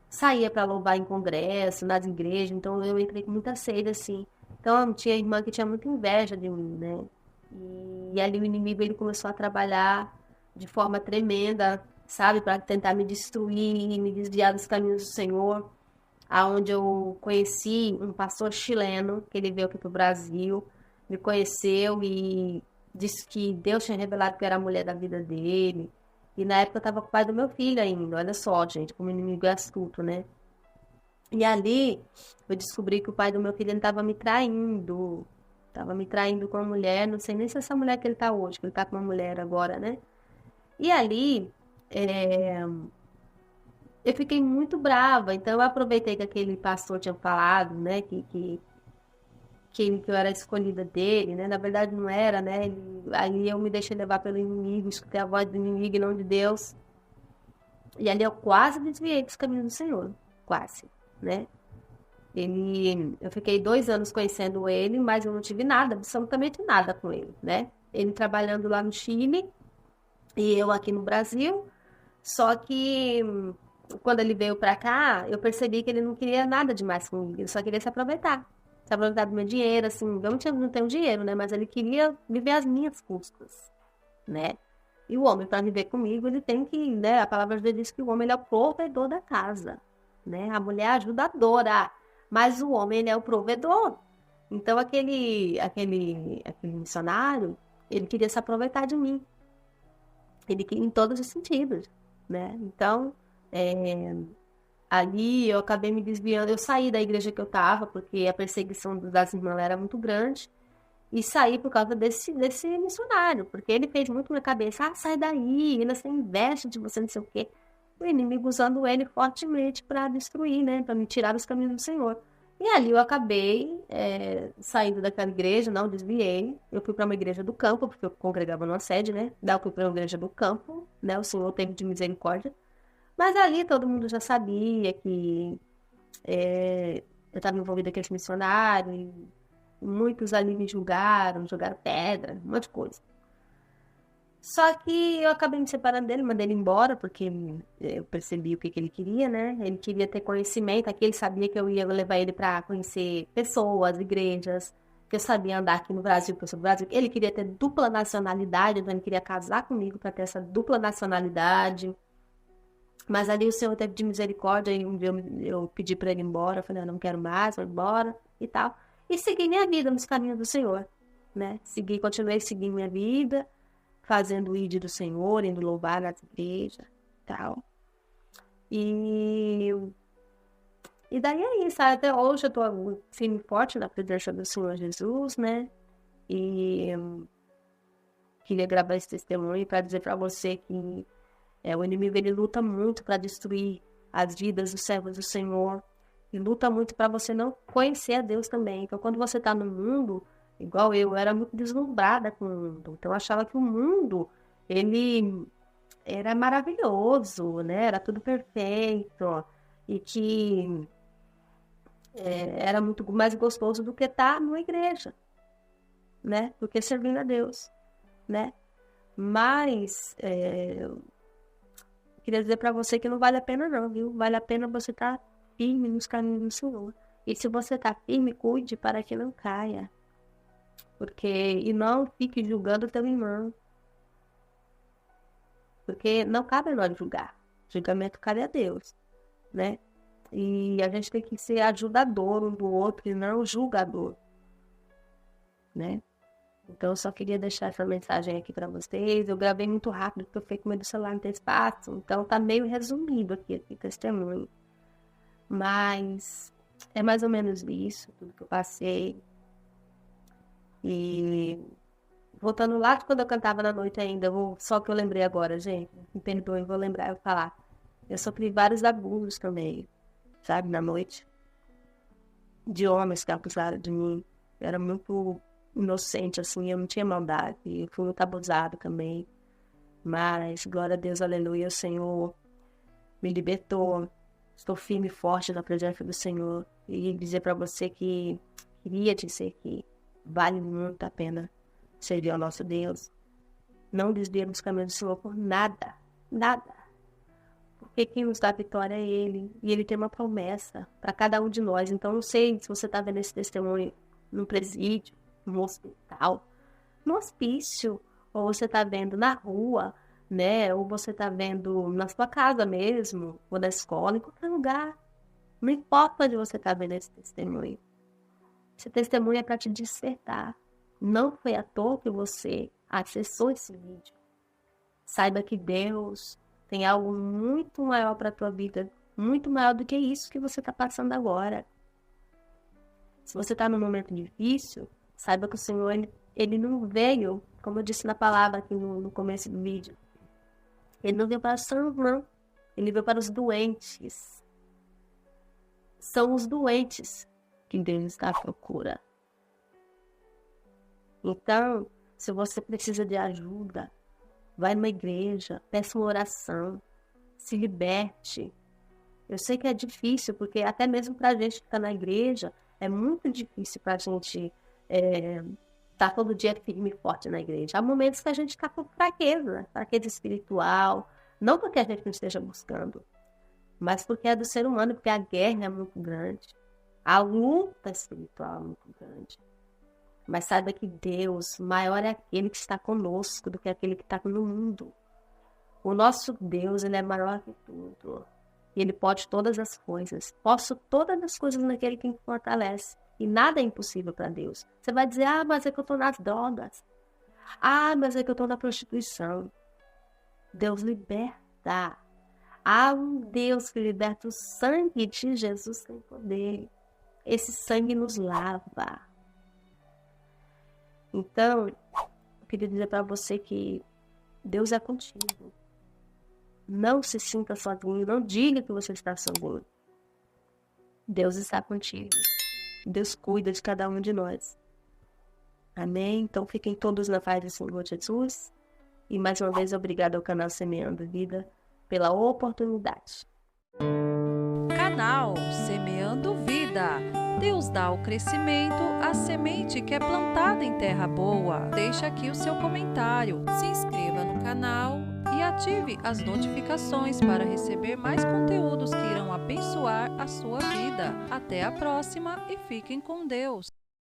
Saía para louvar em congresso, nas igrejas, então eu entrei com muita sede, assim. Então, tinha irmã que tinha muita inveja de mim, né? E ali o inimigo, ele começou a trabalhar de forma tremenda, sabe? Para tentar me destruir, me desviar dos caminhos do Senhor. Aonde eu conheci um pastor chileno, que ele veio aqui para o Brasil, me conheceu e disse que Deus tinha revelado que eu era a mulher da vida dele. E na época eu estava com o pai do meu filho ainda, olha só, gente, como o inimigo é astuto, né? E ali eu descobri que o pai do meu filho estava me traindo. Estava me traindo com uma mulher, não sei nem se é essa mulher que ele está hoje, que ele está com uma mulher agora, né? E ali, eu fiquei muito brava, então eu aproveitei que aquele pastor tinha falado, né, que eu era a escolhida dele, né, na verdade não era, né, ali eu me deixei levar pelo inimigo, escutei a voz do inimigo e não de Deus, e ali eu quase desviei dos caminhos do Senhor, quase, né. Eu fiquei 2 anos conhecendo ele, mas eu não tive nada, absolutamente nada com ele, né. Ele trabalhando lá no Chile e eu aqui no Brasil, só que quando ele veio pra cá, eu percebi que ele não queria nada demais comigo, ele só queria se aproveitar. Se aproveitar do meu dinheiro, assim, eu não tenho dinheiro, né? Mas ele queria viver às minhas custas, né? E o homem, para viver comigo, ele tem que, né? A palavra de Deus diz que o homem ele é o provedor da casa, né? A mulher é a ajudadora, mas o homem ele é o provedor. Então aquele missionário, ele queria se aproveitar de mim, ele queria em todos os sentidos, né? Então ali eu acabei me desviando, eu saí da igreja que eu estava, porque a perseguição das irmãs era muito grande, e saí por causa desse missionário, porque ele fez muito na cabeça, sai daí, ainda você investe de você, não sei o quê. O inimigo usando ele fortemente para destruir, né, para me tirar dos caminhos do Senhor. E ali eu acabei saindo daquela igreja, não desviei, eu fui para uma igreja do campo, porque eu congregava numa sede, né, daí eu fui para uma igreja do campo, né, o Senhor teve de misericórdia. Mas ali todo mundo já sabia que eu estava envolvida com esse missionário, e muitos ali me julgaram, jogaram pedra, um monte de coisa. Só que eu acabei me separando dele, mandei ele embora, porque eu percebi o que ele queria, né? Ele queria ter conhecimento, aqui ele sabia que eu ia levar ele para conhecer pessoas, igrejas, que eu sabia andar aqui no Brasil, porque eu sou do Brasil. Ele queria ter dupla nacionalidade, então ele queria casar comigo para ter essa dupla nacionalidade. Mas ali o Senhor teve de misericórdia e um dia eu pedi para ele ir embora. Eu falei, eu não quero mais, vou embora e tal. E segui minha vida nos caminhos do Senhor, né? Continuei seguindo minha vida, fazendo o ID do Senhor, indo louvar nas igrejas e tal. E daí é isso, até hoje eu tô firme e forte na presença do Senhor Jesus, né? E queria gravar esse testemunho para dizer para você que o inimigo ele luta muito para destruir as vidas dos servos do Senhor. e luta muito para você não conhecer a Deus também. Então, quando você está no mundo, igual eu era muito deslumbrada com o mundo. Então, eu achava que o mundo, ele era maravilhoso, né? Era tudo perfeito. E que era muito mais gostoso do que estar numa igreja, né? Do que servindo a Deus, né? Mas eu queria dizer para você que não vale a pena não, viu? Vale a pena você estar firme nos caminhos do Senhor. E se você está firme, cuide para que não caia. E não fique julgando o teu irmão. Porque não cabe a nós julgar. Julgamento cabe a Deus, né? E a gente tem que ser ajudador um do outro e não julgador, né? Então, eu só queria deixar essa mensagem aqui para vocês. Eu gravei muito rápido, porque eu fiquei com medo do celular não ter espaço. Então, tá meio resumido aqui esse testemunho. Mas é mais ou menos isso, tudo que eu passei. E voltando lá de quando eu cantava na noite ainda, só que eu lembrei agora, gente. Me perdoem, vou lembrar, eu vou falar. Eu sofri vários abusos também, sabe, na noite. De homens que acusaram de mim. Eu era muito inocente, assim, eu não tinha maldade. Eu fui muito abusada também. Mas, glória a Deus, aleluia, o Senhor me libertou. Estou firme e forte na presença do Senhor. E dizer para você que queria dizer que vale muito a pena servir ao nosso Deus. Não desvia dos caminhos do Senhor por nada. Nada. Porque quem nos dá a vitória é Ele. E Ele tem uma promessa para cada um de nós. Então, não sei se você está vendo esse testemunho no presídio, no hospital, no hospício, ou você está vendo na rua, né? Ou você está vendo na sua casa mesmo, ou na escola, em qualquer lugar. Não importa onde você está vendo esse testemunho. Esse testemunho é para te despertar. Não foi à toa que você acessou esse vídeo. Saiba que Deus tem algo muito maior para a tua vida, muito maior do que isso que você está passando agora. Se você está num momento difícil, saiba que o Senhor, ele não veio, como eu disse na palavra aqui no começo do vídeo, ele não veio para os sãos, não. Ele veio para os doentes. São os doentes que Deus está à procura. Então, se você precisa de ajuda, vai numa igreja, peça uma oração, se liberte. Eu sei que é difícil, porque até mesmo para a gente que está na igreja, é muito difícil para a gente estar todo dia firme e forte na igreja. Há momentos que a gente está com fraqueza espiritual, não porque a gente não esteja buscando, mas porque é do ser humano, porque a guerra é muito grande, a luta espiritual é muito grande. Mas saiba que Deus, maior é aquele que está conosco do que aquele que está no mundo. O nosso Deus, ele é maior que tudo. E ele pode todas as coisas. Posso todas as coisas naquele que me fortalece. E nada é impossível para Deus. Você vai dizer, mas é que eu estou nas drogas. Mas é que eu estou na prostituição. Deus liberta. Há um Deus que liberta. O sangue de Jesus tem poder. Esse sangue nos lava. Então, eu queria dizer para você que Deus é contigo. Não se sinta sozinho, não diga que você está sozinho. Deus está contigo. Deus cuida de cada um de nós. Amém? Então fiquem todos na paz do Senhor Jesus. E mais uma vez, obrigado ao canal Semeando Vida pela oportunidade. Canal Semeando Vida. Deus dá o crescimento à semente que é plantada em terra boa. Deixe aqui o seu comentário, se inscreva no canal e ative as notificações para receber mais conteúdos que irão abençoar a sua vida. Até a próxima e fiquem com Deus.